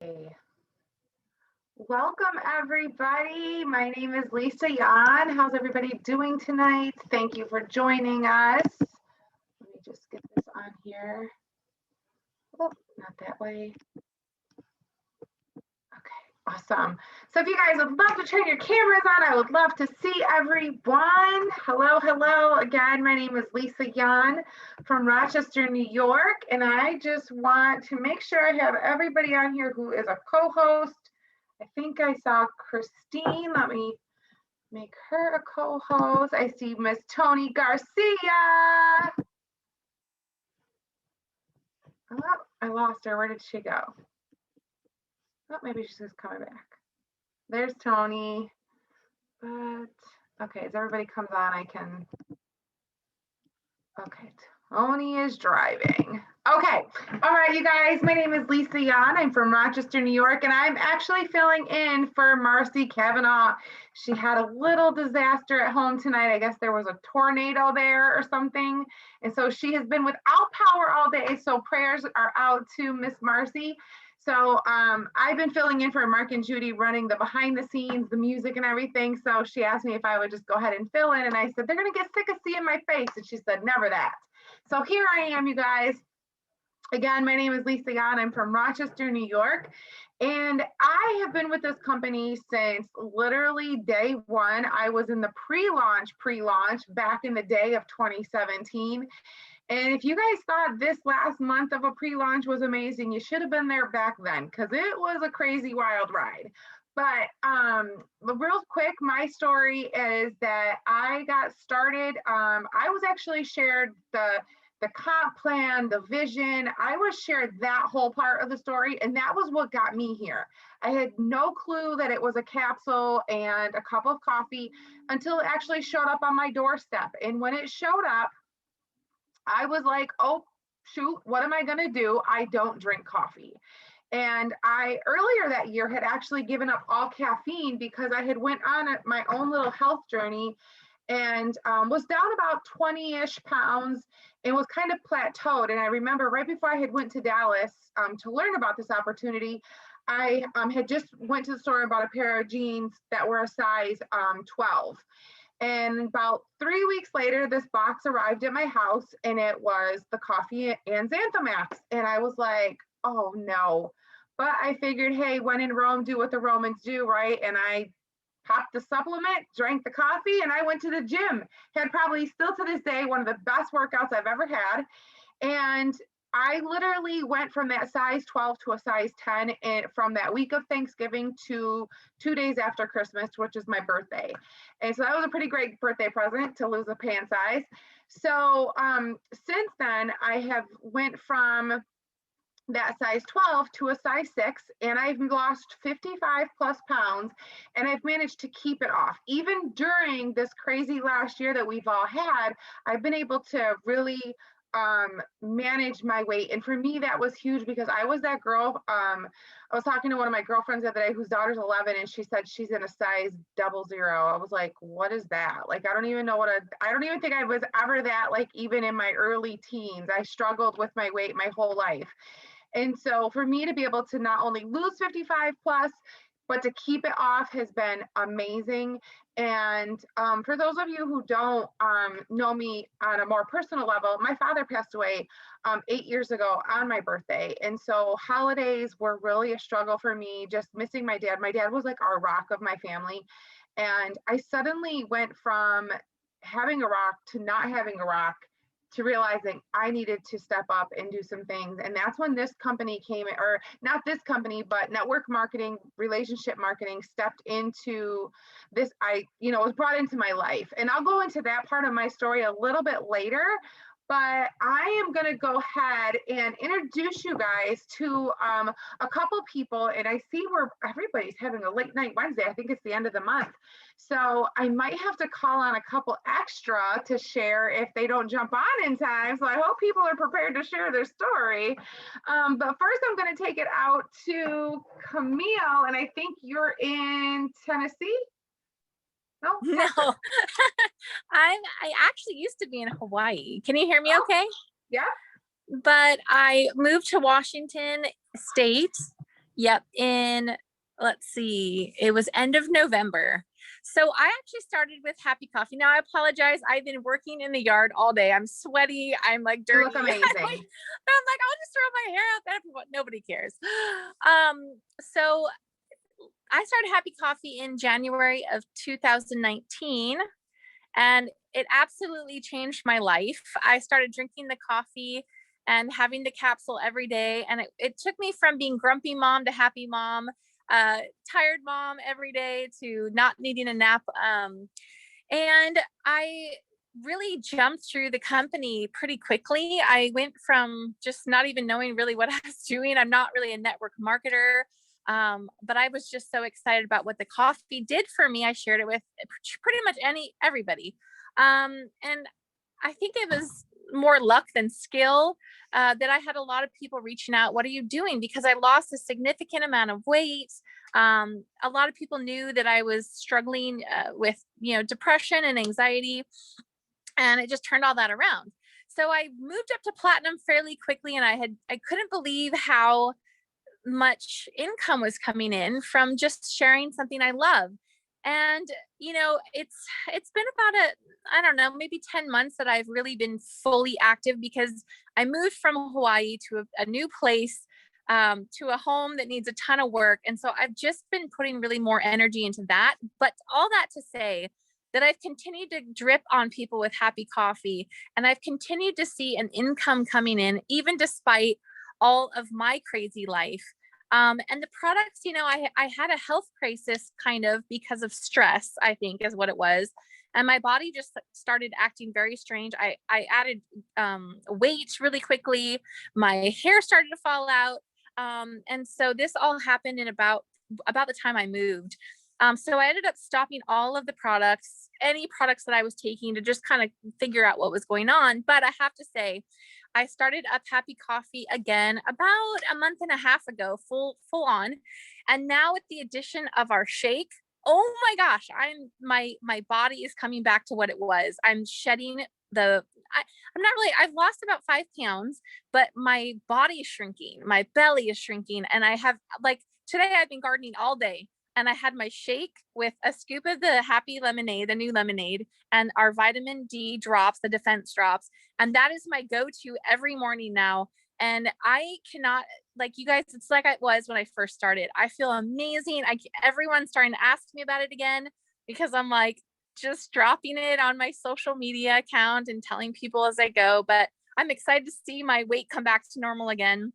Hey. Welcome everybody. My name is Lisa Yahn. How's everybody doing tonight? Thank you for joining us. Let me just get this on here. Oh, not that way. Okay, awesome. So if you guys would love to turn your cameras on, I would love to see everyone. Hello again. My name is Lisa Yahn from Rochester, New York, and I just want to make sure I have everybody on here who is a co-host. I think I saw Christine. Let me make her a co-host. I see Miss Tony Garcia. Oh, I lost her. Where did she go? Oh, maybe she's just coming back. There's Tony. But okay, as everybody comes on, I can. Okay, Tony is driving. Okay, all right, you guys, my name is Lisa Yahn. I'm from Rochester, New York, and I'm actually filling in for Marcy Kavanaugh. She had a little disaster at home tonight. I guess there was a tornado there or something, and so she has been without power all day, so prayers are out to Miss Marcy. So I've been filling in for Mark and Judy, running the behind the scenes, the music and everything. So she asked me if I would just go ahead and fill in. And I said, they're going to get sick of seeing my face. And she said, never that. So here I am, you guys. Again, my name is Lisa Yahn. I'm from Rochester, New York. And I have been with this company since literally day one. I was in the pre-launch back in the day of 2017. And if you guys thought this last month of a pre-launch was amazing, you should have been there back then, because it was a crazy wild ride. But real quick, my story is that I got started. I was actually shared the comp plan, the vision. I was shared that whole part of the story, and that was what got me here. I had no clue that it was a capsule and a cup of coffee until it actually showed up on my doorstep. And when it showed up, I was like, oh, shoot, what am I going to do? I don't drink coffee. And I earlier that year had actually given up all caffeine because I had went on my own little health journey and was down about 20-ish pounds and was kind of plateaued. And I remember right before I had went to Dallas to learn about this opportunity, I had just went to the store and bought a pair of jeans that were a size 12. And about 3 weeks later, this box arrived at my house and it was the coffee and Xanthamax. And I was like, oh no. But I figured, hey, when in Rome, do what the Romans do, right? And I popped the supplement, drank the coffee, and I went to the gym. Had probably still to this day one of the best workouts I've ever had. And I literally went from that size 12 to a size 10 and from that week of Thanksgiving to 2 days after Christmas, which is my birthday. And so that was a pretty great birthday present to lose a pant size. So since then, I have went from that size 12 to a size 6, and I've lost 55 plus pounds, and I've managed to keep it off. Even during this crazy last year that we've all had, I've been able to really manage my weight. And for me, that was huge because I was that girl. I was talking to one of my girlfriends the other day whose daughter's 11, and she said she's in a size 00. I was like, what is that? Like, I don't even know I don't even think I was ever that, like, even in my early teens. I struggled with my weight my whole life. And so for me to be able to not only lose 55 plus, but to keep it off has been amazing. And for those of you who don't know me on a more personal level, my father passed away 8 years ago on my birthday. And so holidays were really a struggle for me, just missing my dad. My dad was like our rock of my family. And I suddenly went from having a rock to not having a rock to realizing I needed to step up and do some things. And that's when this company came, or not this company, but network marketing, relationship marketing stepped into this. Was brought into my life. And I'll go into that part of my story a little bit later. But I am going to go ahead and introduce you guys to a couple people. And I see where everybody's having a late night Wednesday. I think it's the end of the month. So I might have to call on a couple extra to share if they don't jump on in time. So I hope people are prepared to share their story. But first, I'm going to take it out to Camille. And I think you're in Tennessee. No, I actually used to be in Hawaii. Can you hear me okay? Yeah. But I moved to Washington State Yep. Let's see, it was end of November. So I actually started with Happy Coffee. Now I apologize. I've been working in the yard all day. I'm sweaty. I'm like You dirty. look amazing. I'm like, I'll just throw my hair out there. Nobody cares. So I started Happy Coffee in January of 2019, and it absolutely changed my life. I started drinking the coffee and having the capsule every day. And it took me from being grumpy mom to happy mom, tired mom every day to not needing a nap. And I really jumped through the company pretty quickly. I went from just not even knowing really what I was doing. I'm not really a network marketer. But I was just so excited about what the coffee did for me. I shared it with pretty much everybody. And I think it was more luck than skill, that I had a lot of people reaching out. What are you doing? Because I lost a significant amount of weight. A lot of people knew that I was struggling with, depression and anxiety, and it just turned all that around. So I moved up to platinum fairly quickly, and I couldn't believe how much income was coming in from just sharing something I love. And it's been about I don't know, maybe 10 months that I've really been fully active, because I moved from Hawaii to a new place, to a home that needs a ton of work. And so I've just been putting really more energy into that. But all that to say that I've continued to drip on people with Happy Coffee, and I've continued to see an income coming in, even despite all of my crazy life. And the products, I had a health crisis kind of because of stress, I think is what it was. And my body just started acting very strange. I added weight really quickly. My hair started to fall out. And so this all happened in about the time I moved. So I ended up stopping all of the products, any products that I was taking, to just kind of figure out what was going on. But I have to say, I started up Happy Coffee again about a month and a half ago, full on. And now with the addition of our shake, oh my gosh, my body is coming back to what it was. I'm shedding I'm not really, I've lost about 5 pounds, but my body is shrinking. My belly is shrinking. And I have, like, today I've been gardening all day, and I had my shake with a scoop of the Happy Lemonade, the new lemonade, and our vitamin D drops, the defense drops. And that is my go-to every morning now. And I cannot, like you guys, it's like it was when I first started. I feel amazing. Everyone's starting to ask me about it again, because I'm like just dropping it on my social media account and telling people as I go. But I'm excited to see my weight come back to normal again.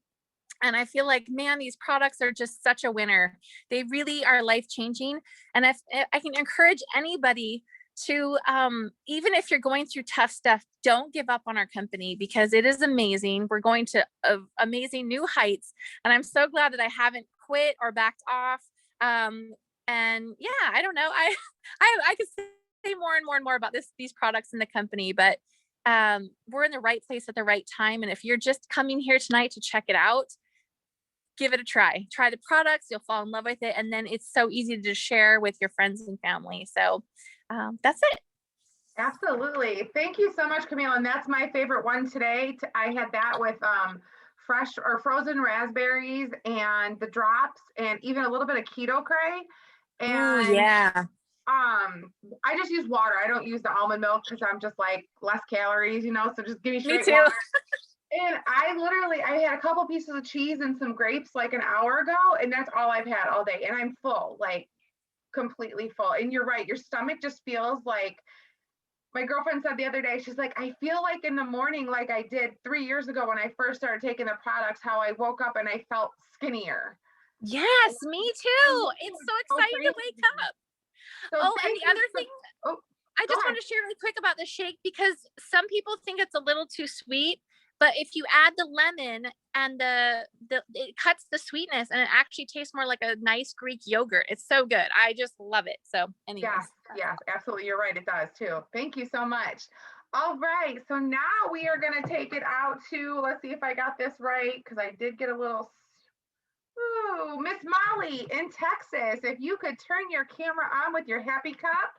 And I feel like, man, these products are just such a winner. They really are life changing. And if I can encourage anybody to, even if you're going through tough stuff, don't give up on our company, because it is amazing. We're going to amazing new heights. And I'm so glad that I haven't quit or backed off. And yeah, I don't know. I could say more and more and more about these products in the company, but we're in the right place at the right time. And if you're just coming here tonight to check it out, give it a try. Try the products, you'll fall in love with it. And then it's so easy to share with your friends and family. So that's it. Absolutely. Thank you so much, Camille. And that's my favorite one today. I had that with fresh or frozen raspberries and the drops, and even a little bit of keto cray. And ooh, yeah. I just use water. I don't use the almond milk, because I'm just like less calories, so just give me straight Me too. water. And I had a couple pieces of cheese and some grapes like an hour ago, and that's all I've had all day. And I'm full, like completely full. And you're right, your stomach just feels like, my girlfriend said the other day, she's like, I feel like in the morning, like I did 3 years ago when I first started taking the products, how I woke up and I felt skinnier. Yes, me too. It's so exciting to wake up. So And the other thing, I just want to share really quick about the shake, because some people think it's a little too sweet, but if you add the lemon and it cuts the sweetness, and it actually tastes more like a nice Greek yogurt. It's so good. I just love it. So anyways. Yes, absolutely. You're right. It does too. Thank you so much. All right. So now we are going to take it out to, let's see if I got this right, because I did get a little. Ooh, Miss Molly in Texas. If you could turn your camera on with your happy cup.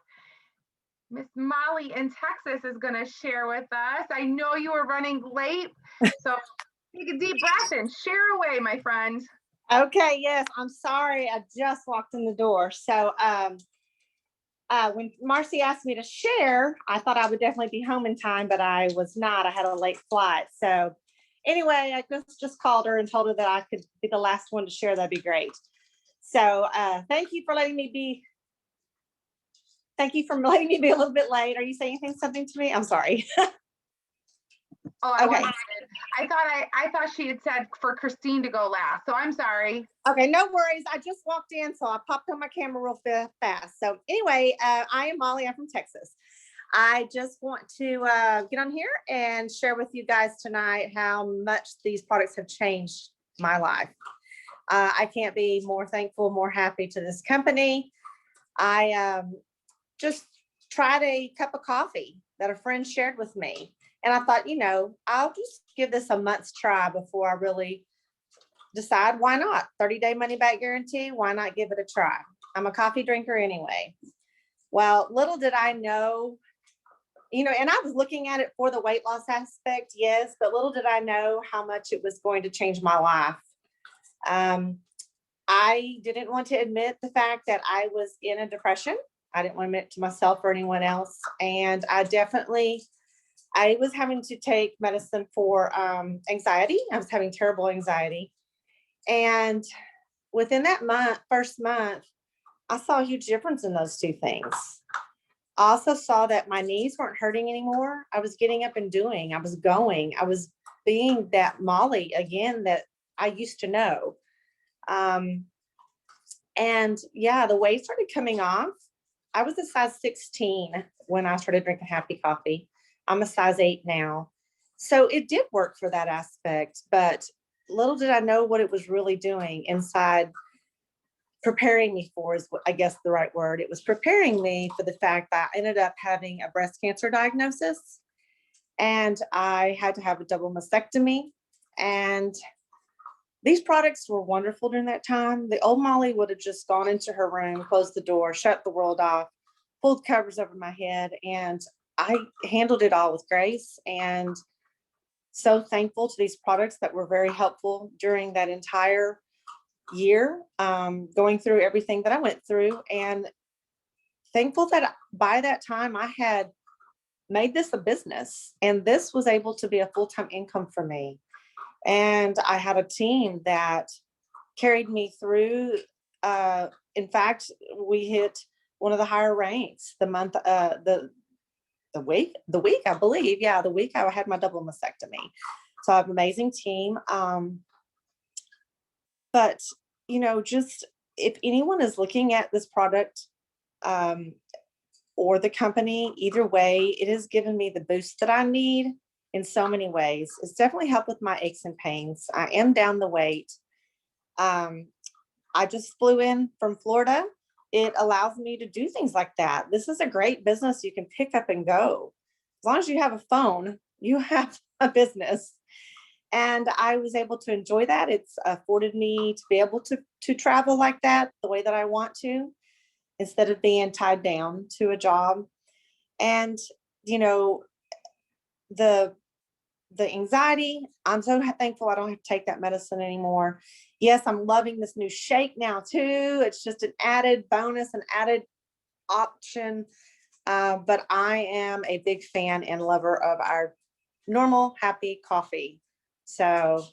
Miss Molly in Texas is going to share with us. I know you were running late, so take a deep breath and share away, my friend. Okay, yes, I'm sorry. I just walked in the door. So when Marcy asked me to share, I thought I would definitely be home in time, but I was not. I had a late flight. So anyway, I just called her and told her that I could be the last one to share. That'd be great. So thank you for letting me be a little bit late. Are you saying something to me? I'm sorry. Oh, I Okay. wanted. I thought she had said for Christine to go last. So I'm sorry. Okay, no worries. I just walked in, so I popped on my camera real fast. So anyway, I am Molly. I'm from Texas. I just want to get on here and share with you guys tonight how much these products have changed my life. I can't be more thankful, more happy to this company. I just tried a cup of coffee that a friend shared with me. And I thought, I'll just give this a month's try before I really decide. Why not? 30-day money back guarantee. Why not give it a try? I'm a coffee drinker anyway. Well, little did I know, and I was looking at it for the weight loss aspect, yes, but little did I know how much it was going to change my life. I didn't want to admit the fact that I was in a depression. I didn't want to admit it to myself or anyone else. And I was having to take medicine for anxiety. I was having terrible anxiety. And within that first month, I saw a huge difference in those two things. I also saw that my knees weren't hurting anymore. I was getting up and doing, I was going, I was being that Molly again that I used to know. And yeah, the weight started coming off. I was a size 16 when I started drinking Happy Coffee. I'm a size 8 now. So it did work for that aspect, but little did I know what it was really doing inside, preparing me for is I guess the right word. It was preparing me for the fact that I ended up having a breast cancer diagnosis and I had to have a double mastectomy. And these products were wonderful during that time. The old Molly would have just gone into her room, closed the door, shut the world off, pulled covers over my head, and I handled it all with grace. And so thankful to these products that were very helpful during that entire year, going through everything that I went through, and thankful that by that time I had made this a business and this was able to be a full-time income for me. And I had a team that carried me through. In fact, we hit one of the higher ranks the week, I believe. Yeah, the week I had my double mastectomy. So I have an amazing team. But, just if anyone is looking at this product or the company, either way, it has given me the boost that I need in so many ways. It's definitely helped with my aches and pains. I am down the weight. I just flew in from Florida. It allows me to do things like that. This is a great business you can pick up and go. As long as you have a phone, you have a business. And I was able to enjoy that. It's afforded me to be able to travel like that the way that I want to, instead of being tied down to a job. And, the anxiety, I'm so thankful I don't have to take that medicine anymore. Yes, I'm loving this new shake now too. It's just an added bonus, an added option. But I am a big fan and lover of our normal Happy Coffee. So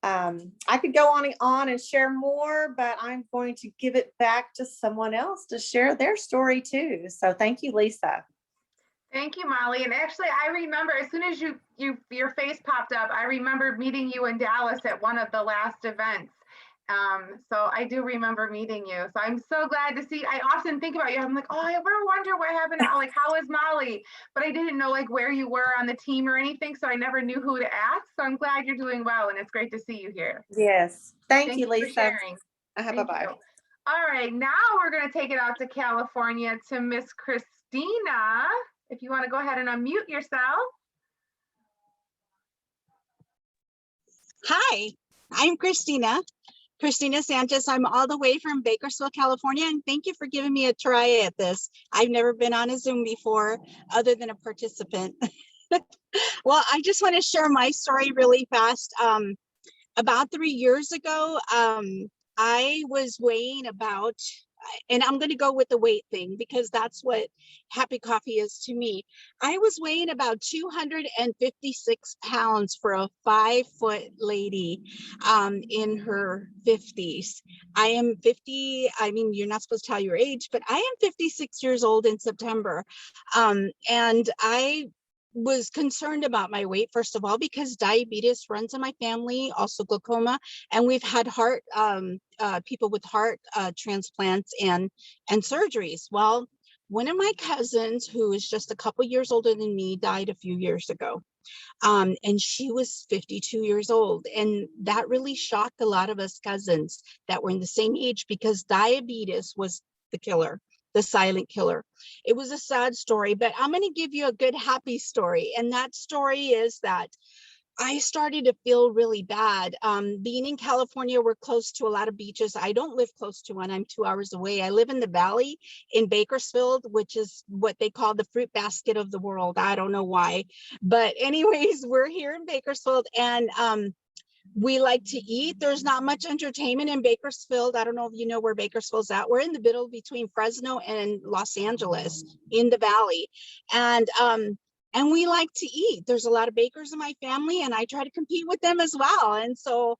I could go on and share more, but I'm going to give it back to someone else to share their story too. So thank you, Lisa. Thank you, Molly. And actually, I remember as soon as your face popped up, I remember meeting you in Dallas at one of the last events. So I do remember meeting you. So I'm so glad to see. I often think about you. I'm like, oh, I ever wonder what happened. Like, how is Molly? But I didn't know like where you were on the team or anything, so I never knew who to ask. So I'm glad you're doing well, and it's great to see you here. Yes, thank you, Lisa. For sharing. Bye-bye. All right, now we're going to take it out to California to Miss Christina. If you want to go ahead and unmute yourself. Hi, I'm Christina Sanchez. I'm all the way from Bakersfield, California, and thank you for giving me a try at this. I've never been on a Zoom before, other than a participant. Well, I just want to share my story really fast. About 3 years ago, I was weighing about, and I'm going to go with the weight thing because that's what happy coffee is to me. I was weighing about 256 pounds for a 5-foot lady in her 50s. I am 50. I mean, you're not supposed to tell your age, but I am 56 years old in September. And I was concerned about my weight, first of all, because diabetes runs in my family, also glaucoma, and we've had heart people with heart transplants and surgeries. Well, one of my cousins, who is just a couple years older than me, died a few years ago. And she was 52 years old. And that really shocked a lot of us cousins that were in the same age, because diabetes was the killer, the silent killer. It was a sad story, but I'm going to give you a good, happy story. And that story is that I started to feel really bad. Being in California, we're close to a lot of beaches. I don't live close to one. I'm 2 hours away. I live in the valley in Bakersfield, which is what they call the fruit basket of the world. I don't know why. But anyways, we're here in Bakersfield, and we like to eat. There's not much entertainment in Bakersfield. I don't know if you know where Bakersfield's at. We're in the middle between Fresno and Los Angeles in the valley. And we like to eat. There's a lot of bakers in my family, and I try to compete with them as well. And so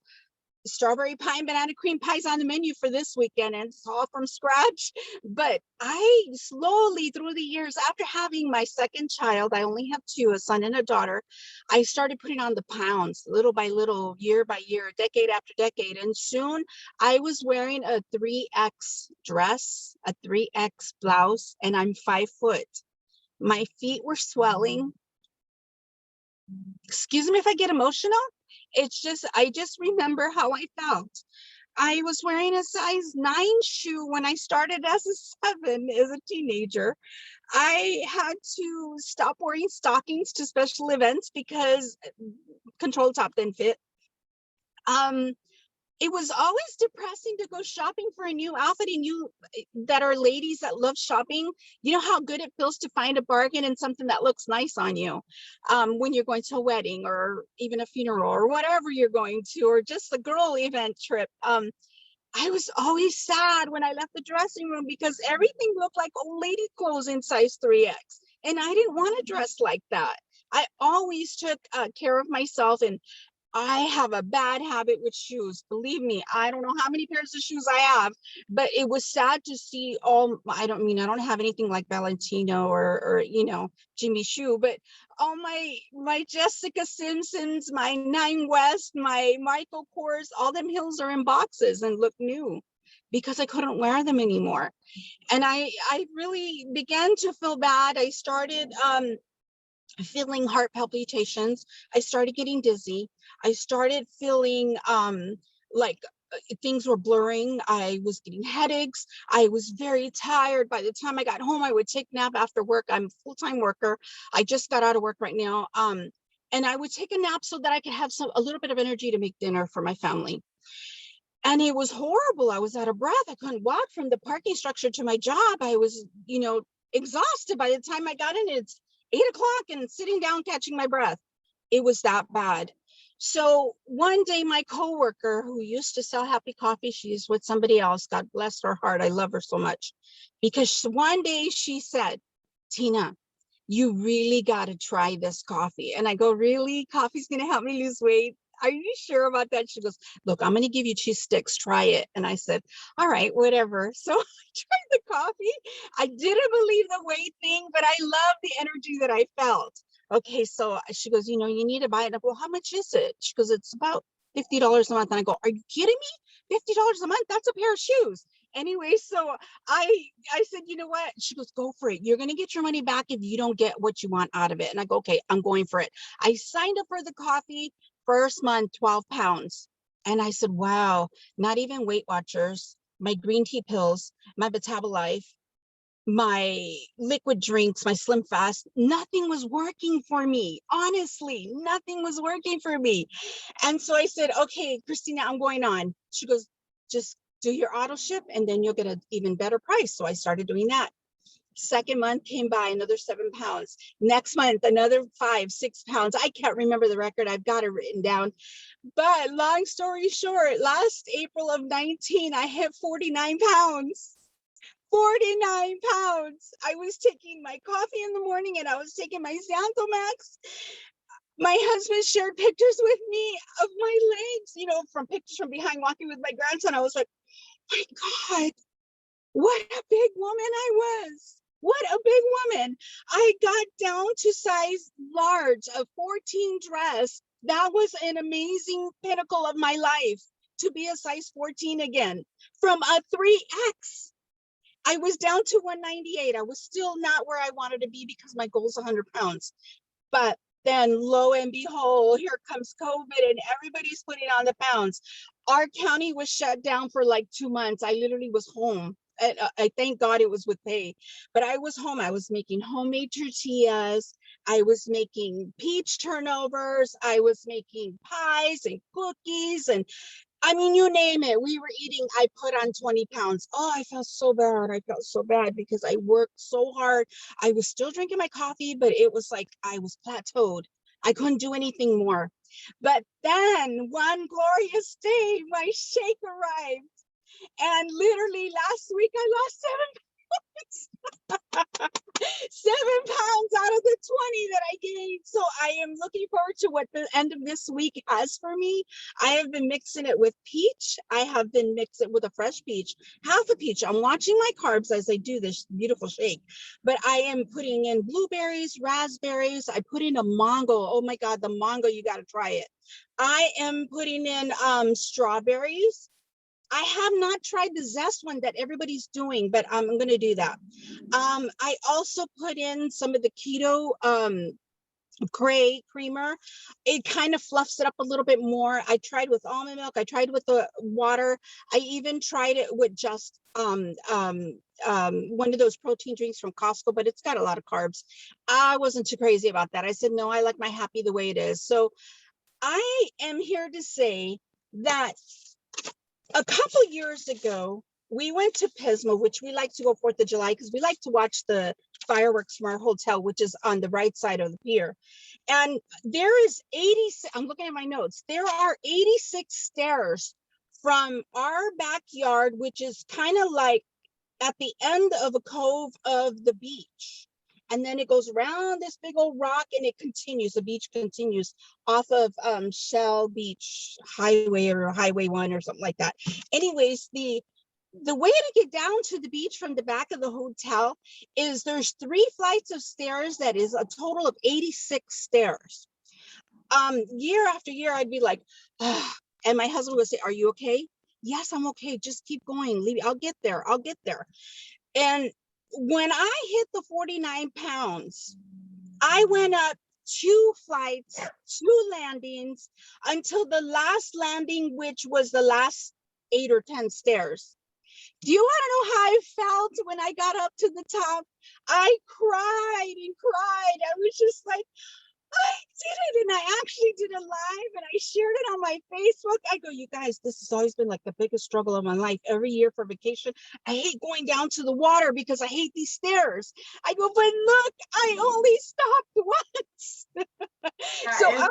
strawberry pie and banana cream pies on the menu for this weekend, and it's all from scratch. But I slowly, through the years, after having my second child, I only have two, a son and a daughter, I started putting on the pounds little by little, year by year, decade after decade. And soon I was wearing a 3X dress, a 3X blouse, and I'm 5 foot. My feet were swelling. Excuse me if I get emotional. It's just, I just remember how I felt. I was wearing a size 9 shoe when I started as a 7 as a teenager. I had to stop wearing stockings to special events because control top didn't fit. It was always depressing to go shopping for a new outfit. And you that are ladies that love shopping, you know how good it feels to find a bargain and something that looks nice on you when you're going to a wedding or even a funeral or whatever you're going to, or just a girl event trip. I was always sad when I left the dressing room because everything looked like old lady clothes in size 3X. And I didn't want to dress like that. I always took care of myself, and I have a bad habit with shoes. Believe me, I don't know how many pairs of shoes I have, but it was sad to see all, I don't have anything like Valentino or Jimmy Choo, but all my Jessica Simpsons, my Nine West, my Michael Kors, all them heels are in boxes and look new because I couldn't wear them anymore. And I really began to feel bad. I started feeling heart palpitations. I started getting dizzy. I started feeling like things were blurring. I was getting headaches. I was very tired. By the time I got home, I would take a nap after work. I'm a full-time worker. I just got out of work right now. And I would take a nap so that I could have a little bit of energy to make dinner for my family. And it was horrible. I was out of breath. I couldn't walk from the parking structure to my job. I was, exhausted by the time I got in. It's 8 o'clock and sitting down, catching my breath. It was that bad. So one day, my coworker who used to sell Happy Coffee, she's with somebody else. God bless her heart. I love her so much. Because one day she said, Tina, you really got to try this coffee. And I go, really? Coffee's going to help me lose weight? Are you sure about that? She goes, look, I'm going to give you cheese sticks. Try it. And I said, all right, whatever. So I tried the coffee. I didn't believe the weight thing, but I love the energy that I felt. Okay, so she goes, you need to buy it. And I go, how much is it? She goes, it's about $50 a month. And I go, are you kidding me? $50 a month? That's a pair of shoes. Anyway, so I said, you know what? She goes, go for it. You're going to get your money back if you don't get what you want out of it. And I go, okay, I'm going for it. I signed up for the coffee. First month, 12 pounds. And I said, wow, not even Weight Watchers, my green tea pills, my Metabolife, my liquid drinks, my Slim Fast, nothing was working for me. Honestly, nothing was working for me. And so I said, okay, Christina, I'm going on. She goes, just do your auto ship and then you'll get an even better price. So I started doing that. Second month came by, another 7 pounds. Next month, another 5, 6 pounds. I can't remember the record. I've got it written down. But long story short, last April of 19, I hit 49 pounds. 49 pounds. I was taking my coffee in the morning and I was taking my Xanthomax. My husband shared pictures with me of my legs, you know, from pictures from behind walking with my grandson. I was like, my God, what a big woman I was. What a big woman. I got down to size large, a 14 dress. That was an amazing pinnacle of my life, to be a size 14 again. From a 3X, I was down to 198. I was still not where I wanted to be because my goal is 100 pounds. But then lo and behold, here comes COVID and everybody's putting on the pounds. Our county was shut down for like 2 months. I literally was home. I thank God it was with pay, but I was home. I was making homemade tortillas. I was making peach turnovers. I was making pies and cookies. And I mean, you name it, we were eating. I put on 20 pounds. Oh, I felt so bad. I felt so bad because I worked so hard. I was still drinking my coffee, but it was like I was plateaued. I couldn't do anything more. But then one glorious day, my shake arrived. And literally last week, I lost 7 pounds. 7 pounds out of the 20 that I gained. So I am looking forward to what the end of this week has for me. I have been mixing it with peach. I have been mixing it with a fresh peach, half a peach. I'm watching my carbs as I do this beautiful shake, but I am putting in blueberries, raspberries. I put in a mango. Oh my God, the mango, you got to try it. I am putting in strawberries. I have not tried the zest one that everybody's doing, but I'm going to do that. I also put in some of the keto gray creamer. It kind of fluffs it up a little bit more. I tried with almond milk. I tried with the water. I even tried it with just one of those protein drinks from Costco, but it's got a lot of carbs. I wasn't too crazy about that. I said, no, I like my happy the way it is. So I am here to say that a couple years ago, we went to Pismo, which we like to go 4th of July because we like to watch the fireworks from our hotel, which is on the right side of the pier. And there is 86, I'm looking at my notes, there are 86 stairs from our backyard, which is kind of like at the end of a cove of the beach. And then it goes around this big old rock and it continues, the beach continues off of Shell Beach Highway or Highway 1 or something like that. Anyways, the way to get down to the beach from the back of the hotel is there's 3 flights of stairs. That is a total of 86 stairs. Year after year, I'd be like, ah, and my husband would say, are you okay? Yes, I'm okay. Just keep going. I'll get there. I'll get there. And when I hit the 49 pounds, I went up 2 flights, 2 landings until the last landing, which was the last 8 or 10 stairs. Do you want to know how I felt when I got up to the top? I cried and cried. I was just like, I did it. And I actually did a live and I shared it on my Facebook. I go, you guys, this has always been like the biggest struggle of my life. Every year for vacation, I hate going down to the water because I hate these stairs. I go, but look, I only stopped once. So I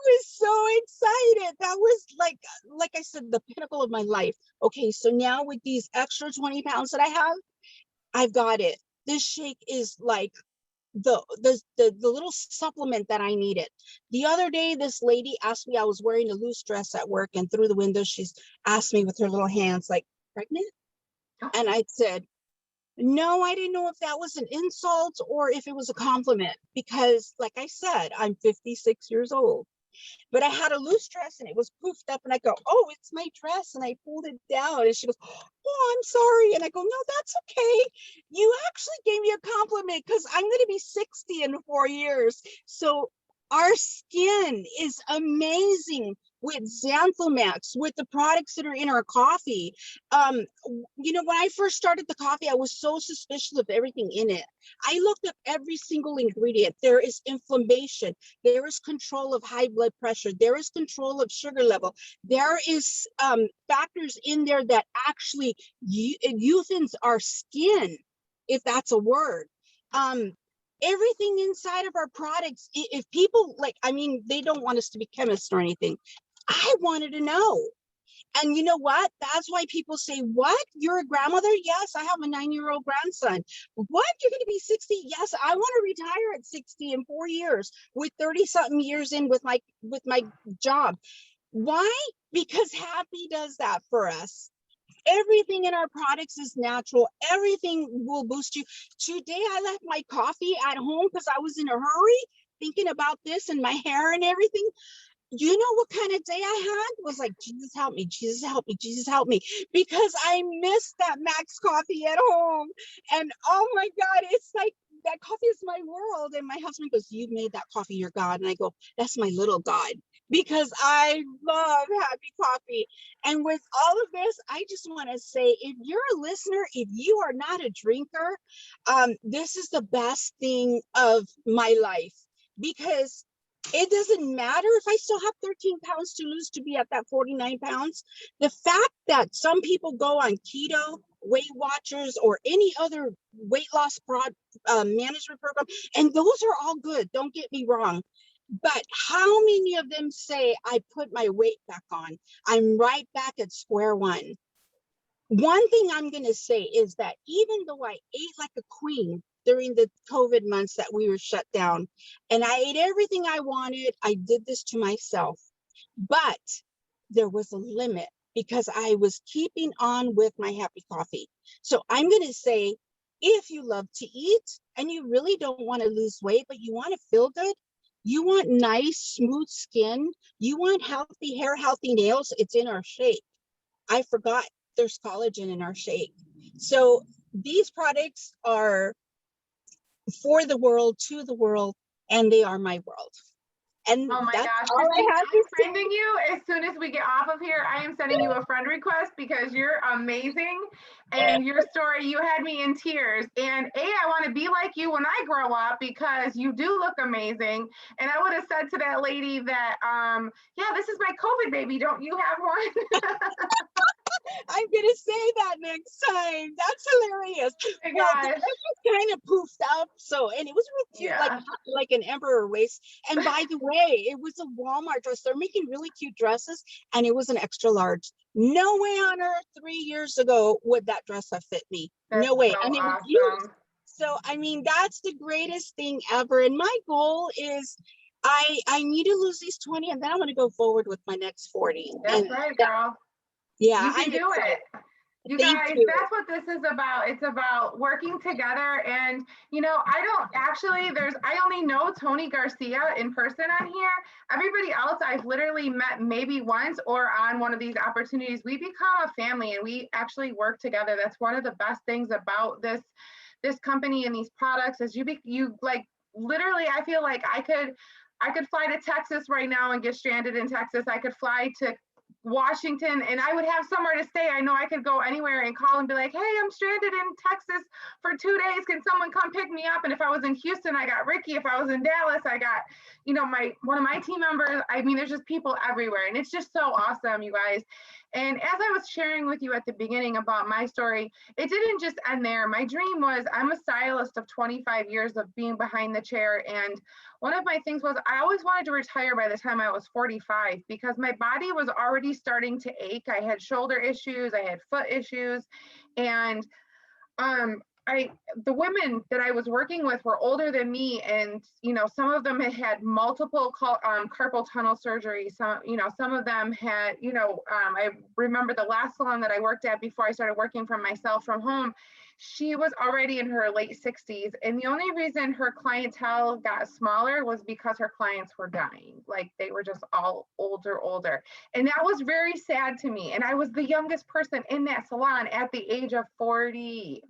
was so excited. That was like I said, the pinnacle of my life. Okay, so now with these extra 20 pounds that I have, I've got it. This shake is like the little supplement that I needed. The other day, this lady asked me, I was wearing a loose dress at work, and through the window, she's asked me with her little hands, like, pregnant? And I said, no, I didn't know if that was an insult or if it was a compliment, because like I said, I'm 56 years old. But I had a loose dress and it was poofed up, and I go, oh, it's my dress. And I pulled it down and she goes, oh, I'm sorry. And I go, no, that's okay. You actually gave me a compliment because I'm going to be 60 in 4 years. So our skin is amazing with Xanthomax, with the products that are in our coffee. You know, when I first started the coffee, I was so suspicious of everything in it. I looked up every single ingredient. There is inflammation. There is control of high blood pressure. There is control of sugar level. There is factors in there that actually youthens our skin. if that's a word. Everything inside of our products, if people like, I mean, they don't want us to be chemists or anything. I wanted to know. And you know what? That's why people say, what? You're a grandmother? Yes, I have a 9-year-old grandson. What? You're going to be 60? Yes, I want to retire at 60 in 4 years with 30 something years in with my job. Why? Because Happy does that for us. Everything in our products is natural. Everything will boost you. Today, I left my coffee at home because I was in a hurry thinking about this and my hair and everything. You know what kind of day I had? Was like, Jesus help me, Jesus help me, Jesus help me, because I missed that Max coffee at home. And oh my God, it's like that coffee is my world. And my husband goes, you made that coffee your God. And I go, that's my little God, because I love Happy Coffee. And with all of this, I just want to say, if you're a listener, if you are not a drinker, this is the best thing of my life, because it doesn't matter if I still have 13 pounds to lose to be at that 49 pounds. The fact that some people go on keto, Weight Watchers, or any other weight loss management program, and those are all good, don't get me wrong. But how many of them say, I put my weight back on, I'm right back at square one? One thing I'm going to say is that even though I ate like a queen during the COVID months that we were shut down, and I ate everything I wanted, I did this to myself. But there was a limit because I was keeping on with my Happy Coffee. So I'm going to say, if you love to eat and you really don't want to lose weight, but you want to feel good, you want nice, smooth skin, you want healthy hair, healthy nails, it's in our shake. I forgot there's collagen in our shake. So these products are for the world, to the world, and they are my world. And Oh my that's gosh, all Christine, I have I'm to say. sending you, as soon as we get off of here, I am sending you a friend request because you're amazing. And your story, you had me in tears. And I want to be like you when I grow up because you do look amazing. And I would have said to that lady that, yeah, this is my COVID baby. Don't you have one? I'm gonna say that next time. That's hilarious. Oh my Well, the gosh. dress was kind of poofed up, so, and it was real cute, Yeah. like an emperor waist. And by the way, it was a Walmart dress. They're making really cute dresses, and it was an extra large. No way on earth 3 years ago would that dress have fit me. That's No way. so And it was used. awesome. So I mean, that's the greatest thing ever. And my goal is, I need to lose these 20, and then I want to go forward with my next 40. That's And right, that, girl. yeah, You can I'm do excited. it. You Thank guys, you. that's what this is about. It's about working together. And, you know, I only know Tony Garcia in person on here. Everybody else I've literally met maybe once or on one of these opportunities. We become a family and we actually work together. That's one of the best things about this company and these products is you like, literally, I feel like I could fly to Texas right now and get stranded in Texas. I could fly to Washington and I would have somewhere to stay. I know I could go anywhere and call and be like, hey, I'm stranded in Texas for 2 days. Can someone come pick me up? And if I was in Houston, I got Ricky. If I was in Dallas, I got, one of my team members. I mean, there's just people everywhere. And it's just so awesome, you guys. And as I was sharing with you at the beginning about my story, it didn't just end there. My dream was, I'm a stylist of 25 years of being behind the chair. And one of my things was I always wanted to retire by the time I was 45 because my body was already starting to ache. I had shoulder issues, I had foot issues, and the women that I was working with were older than me, and some of them had multiple carpal tunnel surgery. Some of them had, I remember the last salon that I worked at before I started working for myself from home. She was already in her late 60s, and the only reason her clientele got smaller was because her clients were dying. Like they were just all older. And that was very sad to me. And I was the youngest person in that salon at the age of 40.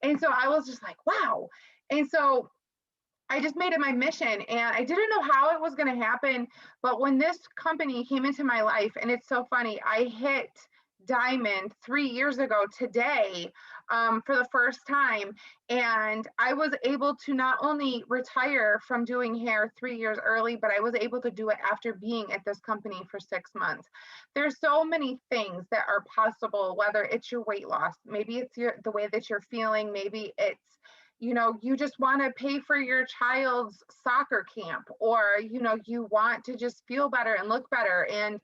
And so I was just like, wow. And so I just made it my mission, and I didn't know how it was going to happen. But when this company came into my life, and it's so funny, I hit diamond 3 years ago today, for the first time. And I was able to not only retire from doing hair 3 years early, but I was able to do it after being at this company for 6 months. There's so many things that are possible, whether it's your weight loss, maybe it's the way that you're feeling, maybe it's, you just want to pay for your child's soccer camp, or, you want to just feel better and look better. And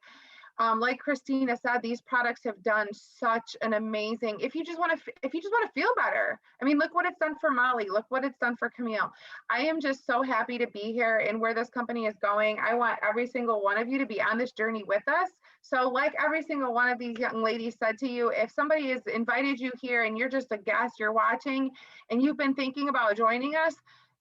like Christina said, these products have done such an amazing, if you just want to feel better. I mean, look what it's done for Molly. Look what it's done for Camille. I am just so happy to be here and where this company is going. I want every single one of you to be on this journey with us. So like every single one of these young ladies said to you, if somebody has invited you here and you're just a guest, you're watching, and you've been thinking about joining us,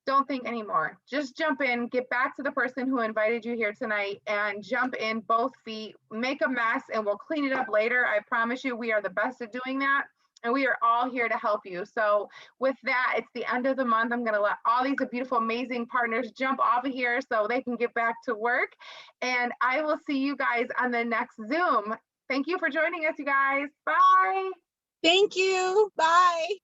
don't think anymore. Just jump in, get back to the person who invited you here tonight, and jump in both feet, make a mess, and we'll clean it up later. I promise you, we are the best at doing that. And we are all here to help you. So with that, it's the end of the month. I'm going to let all these beautiful, amazing partners jump off of here so they can get back to work. And I will see you guys on the next Zoom. Thank you for joining us, you guys. Bye. Thank you. Bye.